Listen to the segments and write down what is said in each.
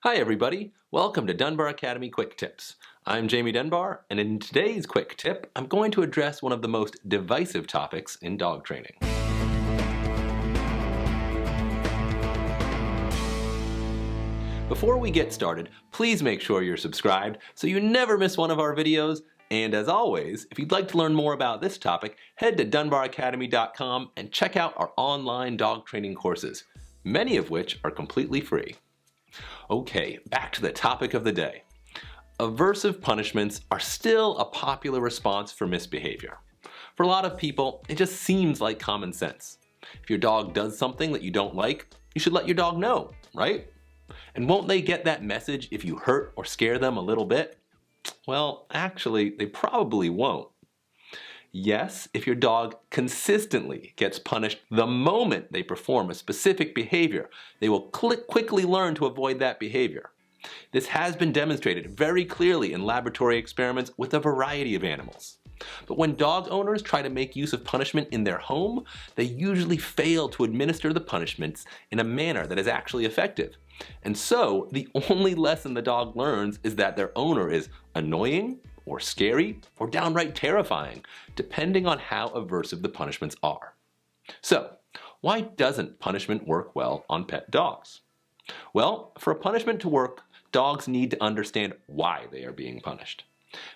Hi everybody, welcome to Dunbar Academy Quick Tips. I'm Jamie Dunbar, and in today's quick tip, I'm going to address one of the most divisive topics in dog training. Before we get started, please make sure you're subscribed so you never miss one of our videos. And as always, if you'd like to learn more about this topic, head to dunbaracademy.com and check out our online dog training courses, many of which are completely free. Okay, back to the topic of the day. Aversive punishments are still a popular response for misbehavior. For a lot of people, it just seems like common sense. If your dog does something that you don't like, you should let your dog know, right? And won't they get that message if you hurt or scare them a little bit? Well, actually, they probably won't. Yes, if your dog consistently gets punished the moment they perform a specific behavior, they will quickly learn to avoid that behavior. This has been demonstrated very clearly in laboratory experiments with a variety of animals. But when dog owners try to make use of punishment in their home, they usually fail to administer the punishments in a manner that is actually effective. And so, the only lesson the dog learns is that their owner is annoying, or scary, or downright terrifying, depending on how aversive the punishments are. So, why doesn't punishment work well on pet dogs? Well, for a punishment to work, dogs need to understand why they are being punished.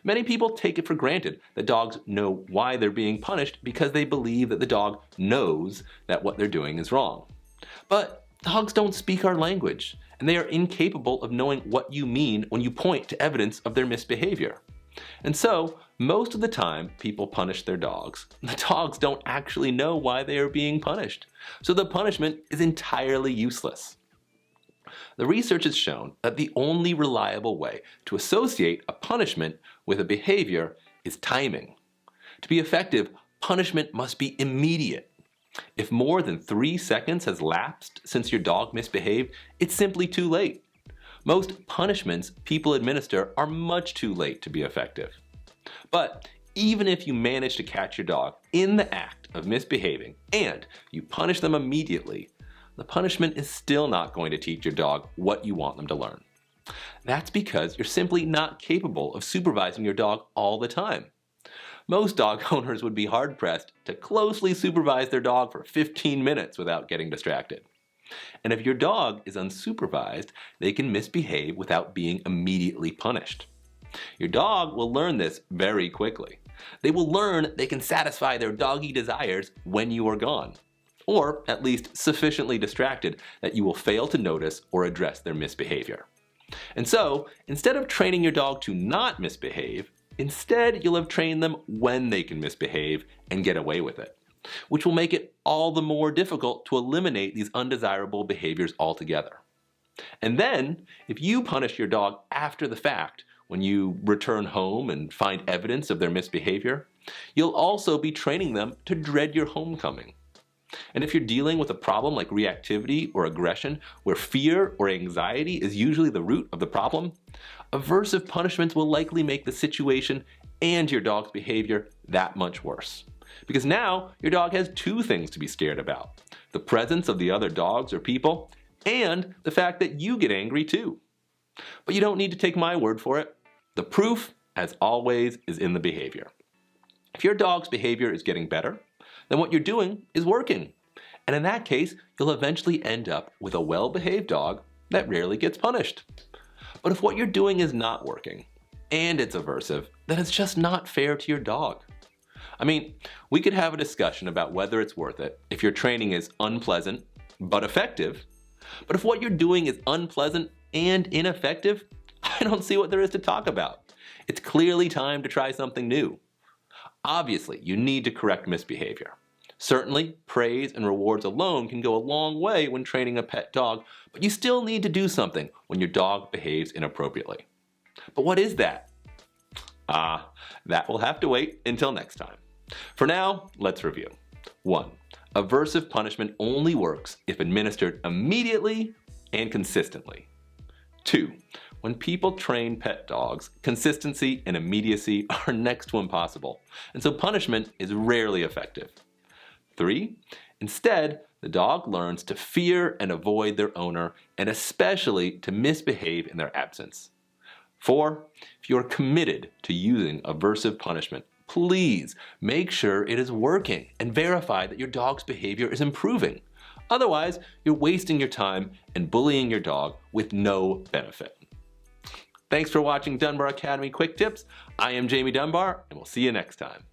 Many people take it for granted that dogs know why they're being punished because they believe that the dog knows that what they're doing is wrong. But dogs don't speak our language, and they are incapable of knowing what you mean when you point to evidence of their misbehavior. And so, most of the time people punish their dogs. The dogs don't actually know why they are being punished, so the punishment is entirely useless. The research has shown that the only reliable way to associate a punishment with a behavior is timing. To be effective, punishment must be immediate. If more than 3 seconds has lapsed since your dog misbehaved, it's simply too late. Most punishments people administer are much too late to be effective. But even if you manage to catch your dog in the act of misbehaving and you punish them immediately, the punishment is still not going to teach your dog what you want them to learn. That's because you're simply not capable of supervising your dog all the time. Most dog owners would be hard-pressed to closely supervise their dog for 15 minutes without getting distracted. And if your dog is unsupervised, they can misbehave without being immediately punished. Your dog will learn this very quickly. They will learn they can satisfy their doggy desires when you are gone, or at least sufficiently distracted that you will fail to notice or address their misbehavior. And so, instead of training your dog to not misbehave, instead you'll have trained them when they can misbehave and get away with it, which will make it all the more difficult to eliminate these undesirable behaviors altogether. And then, if you punish your dog after the fact, when you return home and find evidence of their misbehavior, you'll also be training them to dread your homecoming. And if you're dealing with a problem like reactivity or aggression, where fear or anxiety is usually the root of the problem, aversive punishments will likely make the situation and your dog's behavior that much worse. Because now, your dog has 2 things to be scared about: the presence of the other dogs or people, and the fact that you get angry too. But you don't need to take my word for it. The proof, as always, is in the behavior. If your dog's behavior is getting better, then what you're doing is working. And in that case, you'll eventually end up with a well-behaved dog that rarely gets punished. But if what you're doing is not working, and it's aversive, then it's just not fair to your dog. I mean, we could have a discussion about whether it's worth it if your training is unpleasant but effective. But if what you're doing is unpleasant and ineffective, I don't see what there is to talk about. It's clearly time to try something new. Obviously, you need to correct misbehavior. Certainly, praise and rewards alone can go a long way when training a pet dog, but you still need to do something when your dog behaves inappropriately. But what is that? That will have to wait until next time. For now, let's review. 1. Aversive punishment only works if administered immediately and consistently. 2. When people train pet dogs, consistency and immediacy are next to impossible, and so punishment is rarely effective. 3. Instead, the dog learns to fear and avoid their owner, and especially to misbehave in their absence. 4, if you're committed to using aversive punishment, please make sure it is working and verify that your dog's behavior is improving. Otherwise, you're wasting your time and bullying your dog with no benefit. Thanks for watching Dunbar Academy Quick Tips. I am Jamie Dunbar, and we'll see you next time.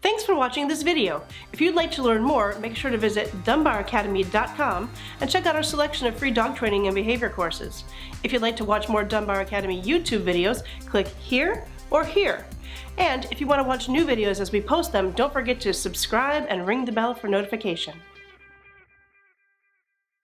Thanks for watching this video. If you'd like to learn more, make sure to visit dunbaracademy.com and check out our selection of free dog training and behavior courses. If you'd like to watch more Dunbar Academy YouTube videos, click here or here. And if you want to watch new videos as we post them, don't forget to subscribe and ring the bell for notification.